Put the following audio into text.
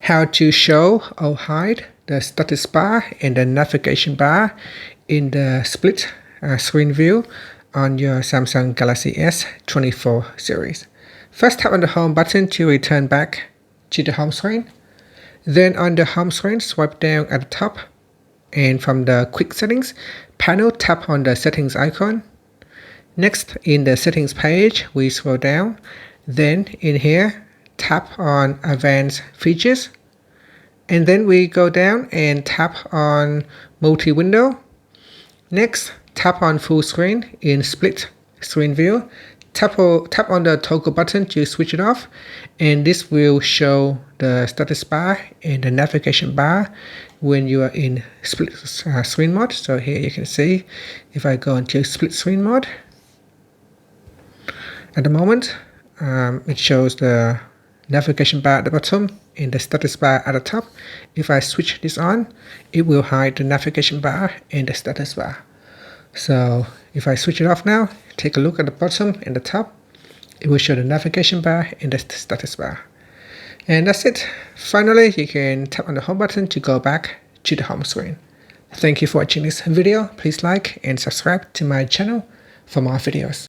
How to show or hide the status bar and the navigation bar in the split screen view on your Samsung Galaxy S24 series. First, tap on the home button to return back to the home screen. Then on the home screen, swipe down at the top, and from the quick settings panel, tap on the settings icon. Next, in the settings page, we scroll down. Then in here, tap on advanced features, and then we go down and tap on multi-window. Next, tap on full screen in split screen view. Tap on the toggle button to switch it off, and this will show the status bar and the navigation bar when you are in split screen mode. So here you can see, if I go into split screen mode, at the moment it shows the navigation bar at the bottom and the status bar at the top. If I switch this on, it will hide the navigation bar and the status bar. So if I switch it off now, take a look at the bottom and the top. It will show the navigation bar and the status bar. And that's it. Finally, you can tap on the home button to go back to the home screen. Thank you for watching this video. Please like and subscribe to my channel for more videos.